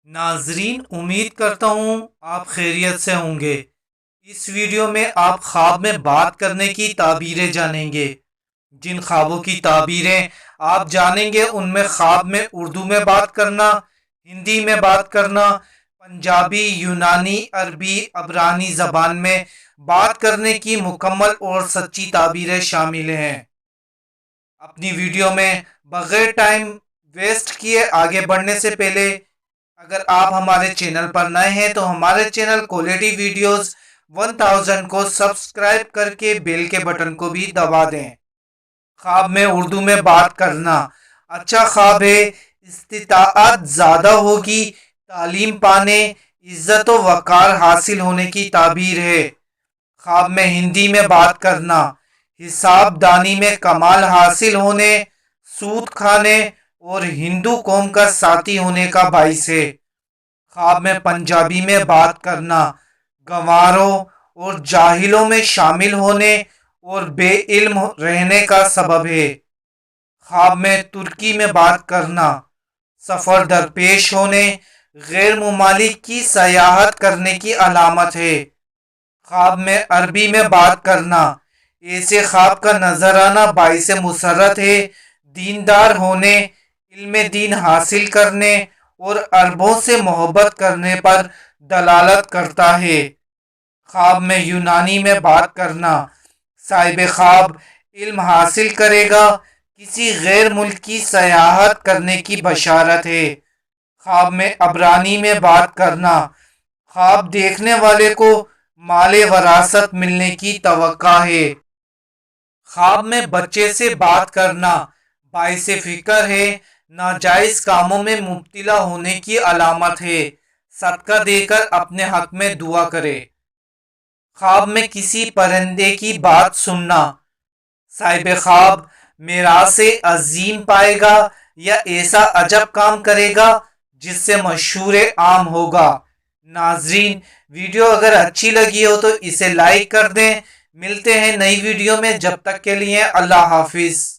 ناظرین، امید کرتا ہوں آپ خیریت سے ہوں گے۔ اس ویڈیو میں آپ خواب میں بات کرنے کی تعبیریں جانیں گے۔ جن خوابوں کی تعبیریں آپ جانیں گے ان میں خواب میں اردو میں بات کرنا، ہندی میں بات کرنا، پنجابی، یونانی، عربی، عبرانی زبان میں بات کرنے کی مکمل اور سچی تعبیریں شامل ہیں۔ اپنی ویڈیو میں بغیر ٹائم ویسٹ کیے آگے بڑھنے سے پہلے اگر آپ ہمارے چینل پر نئے ہیں تو ہمارے چینل کوالٹی ویڈیوز 1000 کو سبسکرائب کر کے بیل کے بٹن کو بھی دبا دیں۔ خواب میں اردو میں بات کرنا اچھا خواب ہے، استطاعت زیادہ ہوگی، تعلیم پانے، عزت و وقار حاصل ہونے کی تعبیر ہے۔ خواب میں ہندی میں بات کرنا حساب دانی میں کمال حاصل ہونے، سود کھانے اور ہندو قوم کا ساتھی ہونے کا باعث ہے۔ خواب میں پنجابی میں بات کرنا گنواروں اور جاہلوں میں شامل ہونے اور بے علم رہنے کا سبب ہے۔ خواب میں ترکی میں بات کرنا سفر درپیش ہونے، غیر ممالک کی سیاحت کرنے کی علامت ہے۔ خواب میں عربی میں بات کرنا ایسے خواب کا نظر آنا باعث مسرت ہے، دیندار ہونے، علم دین حاصل کرنے اور عربوں سے محبت کرنے پر دلالت کرتا ہے۔ خواب میں یونانی میں بات کرنا صاحب خواب علم حاصل کرے گا، کسی غیر ملک کی سیاحت کرنے کی بشارت ہے۔ خواب میں عبرانی میں بات کرنا خواب دیکھنے والے کو مال وراثت ملنے کی توقع ہے۔ خواب میں بچے سے بات کرنا باعث فکر ہے، ناجائز کاموں میں مبتلا ہونے کی علامت ہے، صدقہ دے کر اپنے حق میں دعا کرے۔ خواب میں کسی پرندے کی بات سننا صاحب خواب میراث عظیم پائے گا یا ایسا عجب کام کرے گا جس سے مشہور عام ہوگا۔ ناظرین، ویڈیو اگر اچھی لگی ہو تو اسے لائک کر دیں۔ ملتے ہیں نئی ویڈیو میں، جب تک کے لیے اللہ حافظ۔